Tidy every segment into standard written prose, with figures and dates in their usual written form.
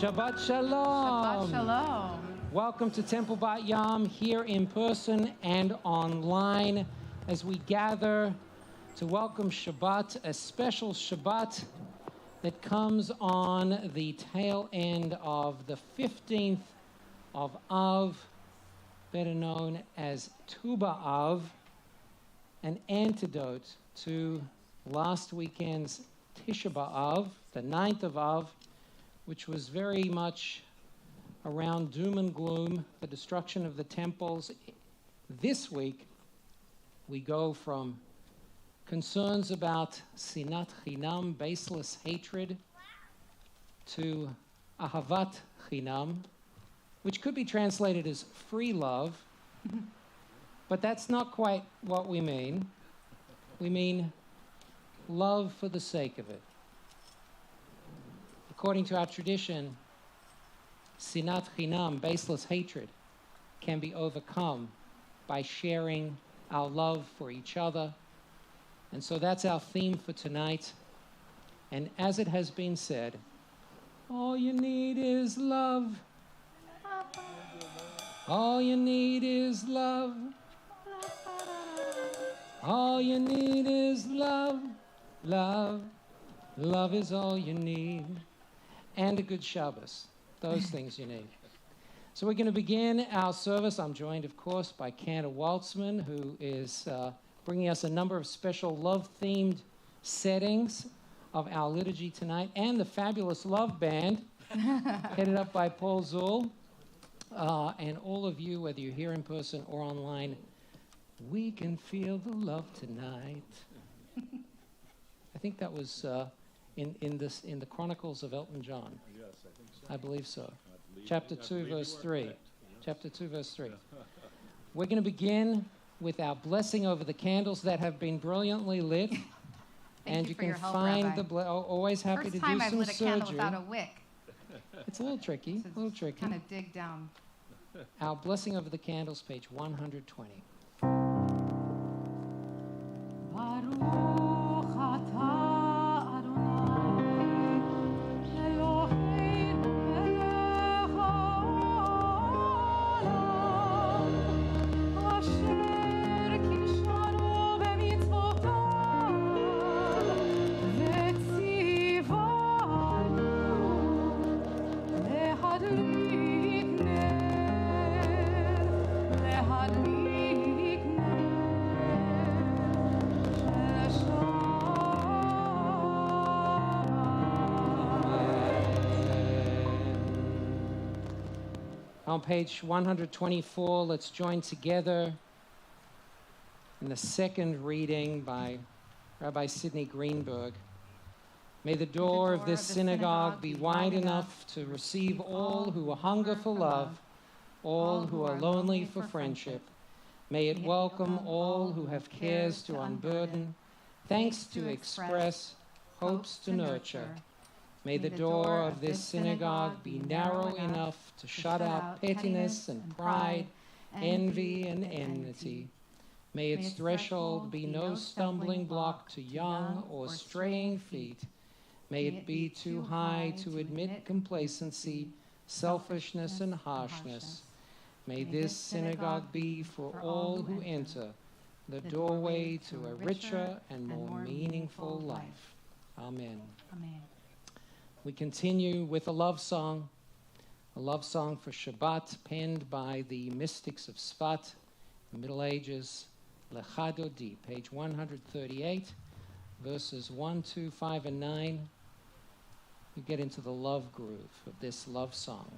Shabbat Shalom. Shabbat Shalom. Welcome to Temple Bat Yahm, here in person and online, as we gather to welcome Shabbat, a special Shabbat that comes on the tail end of the 15th of Av, better known as Tu B'Av, an antidote to last weekend's Tisha B'Av, the 9th of Av, which was very much around doom and gloom, the destruction of the temples. This week, we go from concerns about sinat chinam, baseless hatred, to ahavat chinam, which could be translated as free love, but that's not quite what we mean. We mean love for the sake of it. According to our tradition, sinat chinam, baseless hatred, can be overcome by sharing our love for each other. And so that's our theme for tonight. And as it has been said, all you need is love. All you need is love. All you need is love. Love. Love is all you need. And a good Shabbos. Those things you need. So we're going to begin our service. I'm joined, of course, by Cantor Waltzman, who is bringing us a number of special love-themed settings of our liturgy tonight, and the fabulous Love Band, headed up by Paul Zuhl. And all of you, whether you're here in person or online, we can feel the love tonight. I think that was in the Chronicles of Elton John. Yes, I think so. I believe so. Chapter 2, verse 3. Chapter 2, verse 3. We're going to begin with our blessing over the candles that have been brilliantly lit. Thank you for your help, find Rabbi. the always happy First to do time I've some lit a candle surgery. without a wick. It's a little tricky. So A little tricky. Kind of dig down. Our blessing over the candles, page 120. Baruch atah On page 124, let's join together in the second reading by Rabbi Sidney Greenberg. May the door of this synagogue be wide enough to receive all who hunger for love, all who are lonely for friendship. May it welcome all who have cares to unburden, thanks to express, hopes to nurture. May the door of this synagogue be narrow enough to shut out pettiness and pride, envy and enmity. May its threshold be no stumbling block to young or straying feet. May it be too high to admit complacency, selfishness and harshness. May this synagogue be for all who enter the doorway to a richer and more meaningful life. Amen. Amen. We continue with a love song for Shabbat, penned by the mystics of Sfat, the Middle Ages, Lecha Dodi, page 138, verses 1, 2, 5, and 9. We get into the love groove of this love song.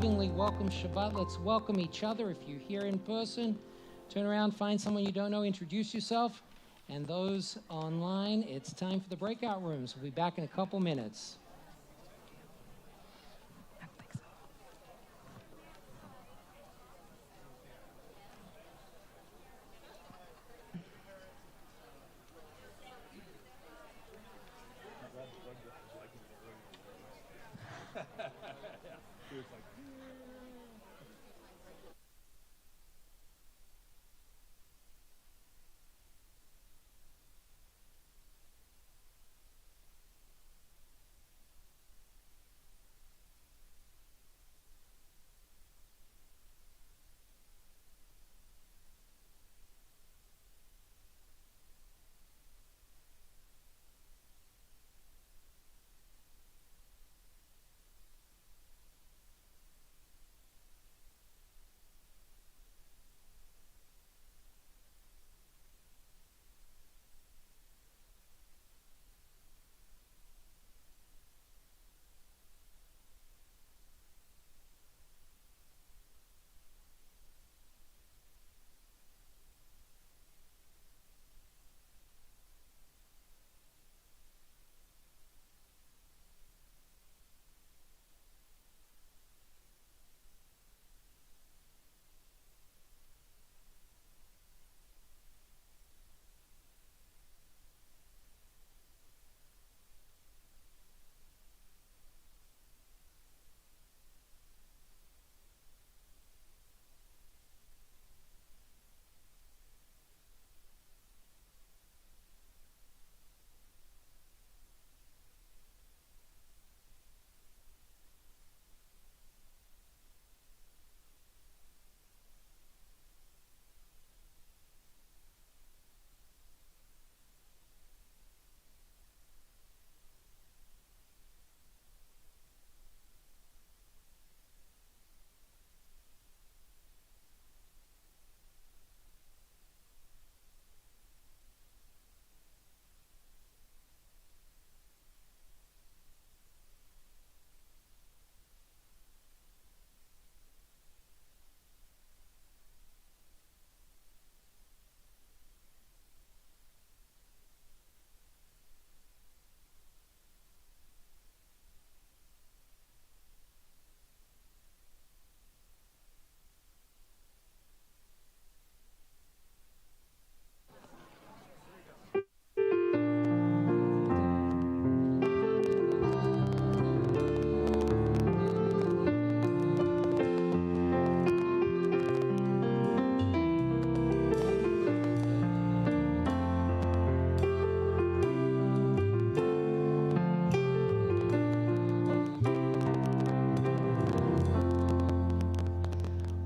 lovingly welcome Shabbat. Let's welcome each other. If you're here in person, turn around, find someone you don't know, introduce yourself. And those online, it's time for the breakout rooms. We'll be back in a couple minutes.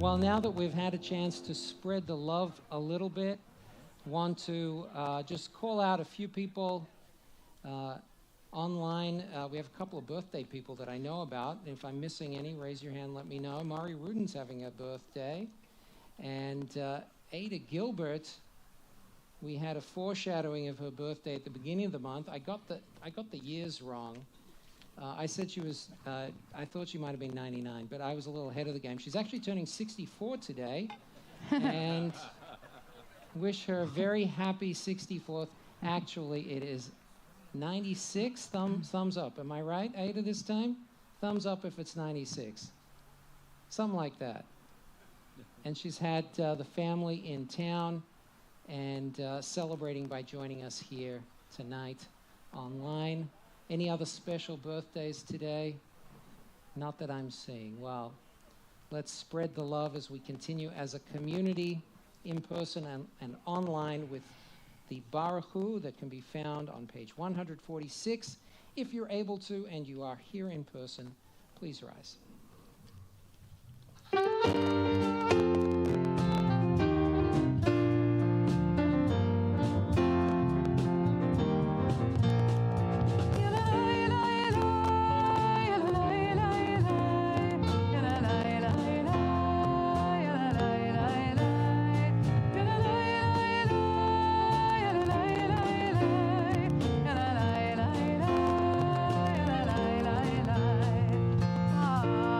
Well, now that we've had a chance to spread the love a little bit, want to just call out a few people online. We have a couple of birthday people that I know about. If I'm missing any, raise your hand, let me know. Mari Rudin's having a birthday. And Ada Gilbert, we had a foreshadowing of her birthday at the beginning of the month. I got the years wrong. I said she was, I thought she might have been 99, but I was a little ahead of the game. She's actually turning 64 today, and wish her a very happy 64th. Actually, it is 96. Thumbs up. Am I right, Ada, this time? Thumbs up if it's 96. Something like that. And she's had the family in town and celebrating by joining us here tonight online. Any other special birthdays today? Not that I'm seeing. Well, let's spread the love as we continue as a community in person and online with the Baruch Hu that can be found on page 146. If you're able to and you are here in person, please rise. Ah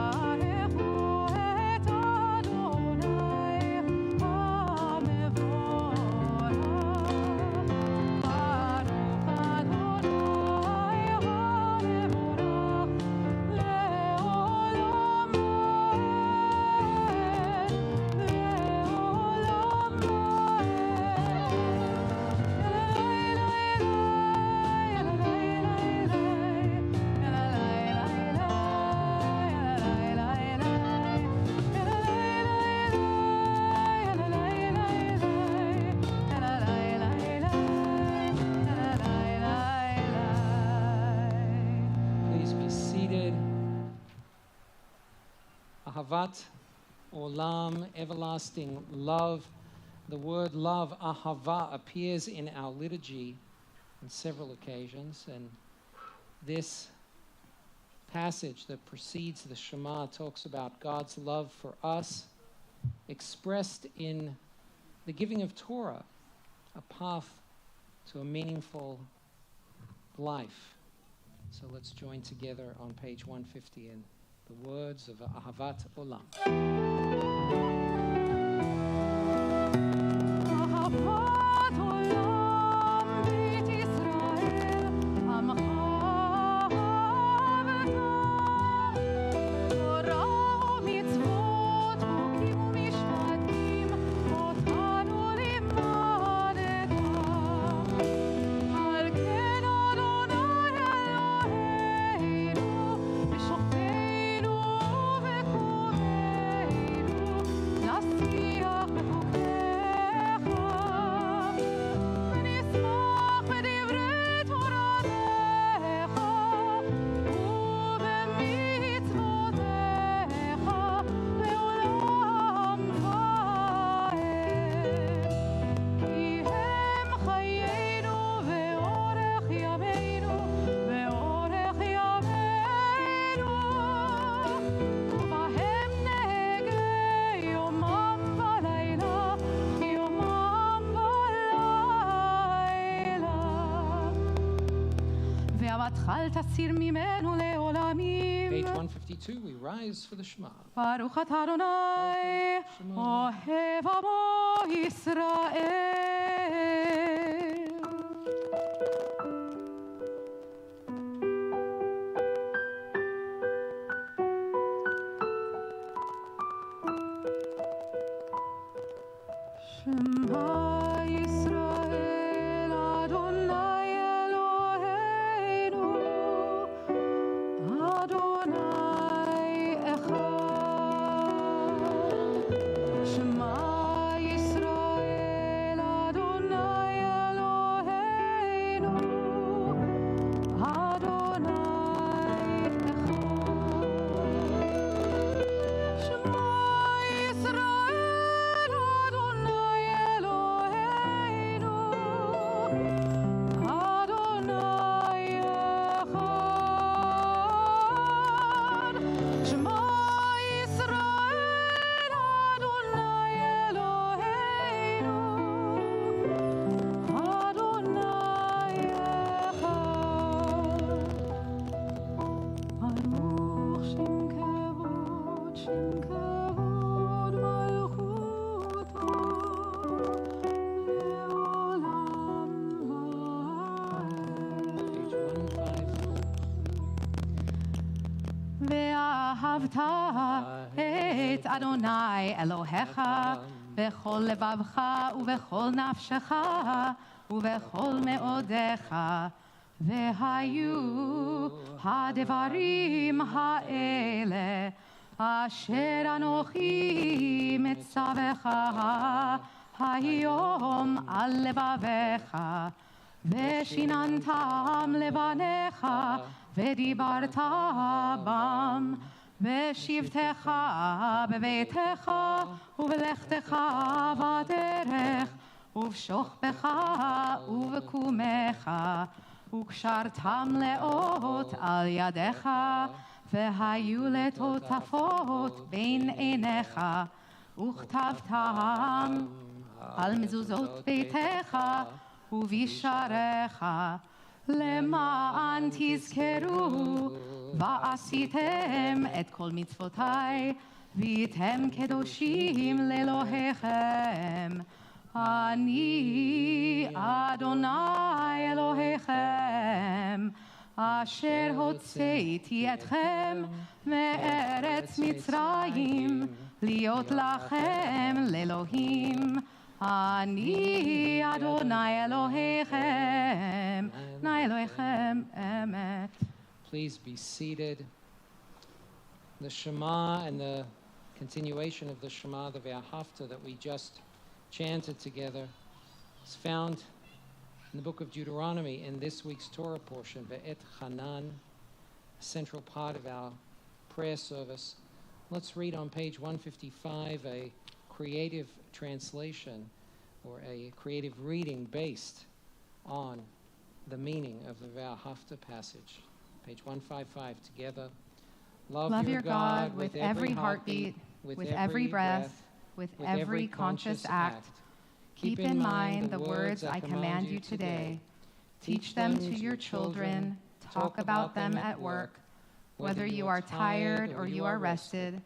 ahavat olam, everlasting love. The word love, ahava, appears in our liturgy on several occasions, and this passage that precedes the Shema talks about God's love for us, expressed in the giving of Torah, a path to a meaningful life. So let's join together on page 150 in the words of Ahavat Olam. אהבת עולם בית ישראל, עמך אהבת. תורה ומצוות, חוקים ומשפטים, אותנו לימדת. על כן אדוני אלוהינו, בשוכבנו ובקומנו, נשיח בחוקיך, ונשמח בדברי תורתך, ובמצוותיך לעולם ועד. כי הם חיינו ואורך ימינו, ואורך ימינו, ובהם נהגה יומם ולילה, יומם ולילה. ואהבתך אל תסיר ממנו לעולמים. Page 152, we rise for the Shema. ברוך אתה אדוני, אוהב עמו ישראל. שמע ישראל, אדוני אלוהינו, אדוני אחד. שמע ישראל, אדוני אלוהינו, אדוני אחד. שמע ישראל, אדוני אלוהינו, אדוני אחד. שמע ישראל, אדוני אלוהינו, אדוני אחד. ברוך שם כבוד, שם כבוד מלכותו, לעולם ועד. Page 154. ואהבת את אדוני אלוהיך בכל לבבך ובכל נפשך ובכל מאודיך. והיו הדברים האלה אשר אנוכי מצווך היום על לבביך, ושיננתם לבניך ודיברת בם, בשבתך בביתך ובלכתך בדרך ובשוכבך ובקומך, וקשרתם לאות על ידיך, והיו לטוטפות בין עיניך, וכתבתם על מזוזות ביתך ובשעריך, למען תזכרו ועשיתם את כל מצוותיי, והייתם קדושים לאלוהיכם. אני אדוני אלוהיכם, אשר הוצאתי אתכם מארץ מצרים, להיות לכם לאלוהים. אני אדוני אלוהיכם, אדוני אלוהיכם אמת. Please be seated. The Shema and the continuation of the Shema, the Ve'ahavta that we just chanted together, is found in the book of Deuteronomy in this week's Torah portion, Ve'et Hanan, a central part of our prayer service. Let's read on page 155 a creative translation or a creative reading based on the meaning of the V'ahavta passage. Page 155 together. Love your God with every heartbeat, with every breath, with every conscious act. Keep in mind the words I command you today. Teach them to your children. Talk about them at work. Whether you are tired or you are rested,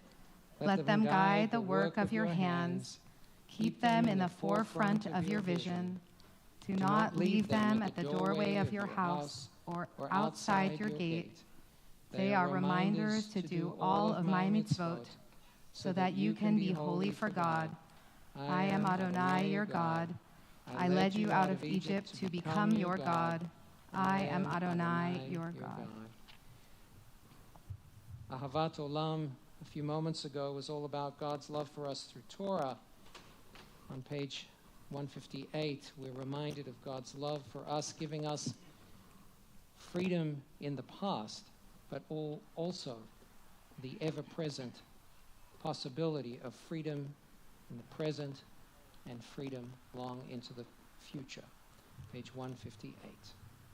let them guide the work of your hands. Keep them in the forefront of your vision. Do not leave them at the doorway of your house or outside your gate. They are reminders to do all of my mitzvot, so that you can be holy for God. I am Adonai, your God. I led you out of Egypt to become your God. I am Adonai, your God. Ahavat Olam, a few moments ago, was all about God's love for us through Torah. On page 158, we're reminded of God's love for us, giving us freedom in the past, but also the ever-present possibility of freedom in the present and freedom long into the future. Page 158.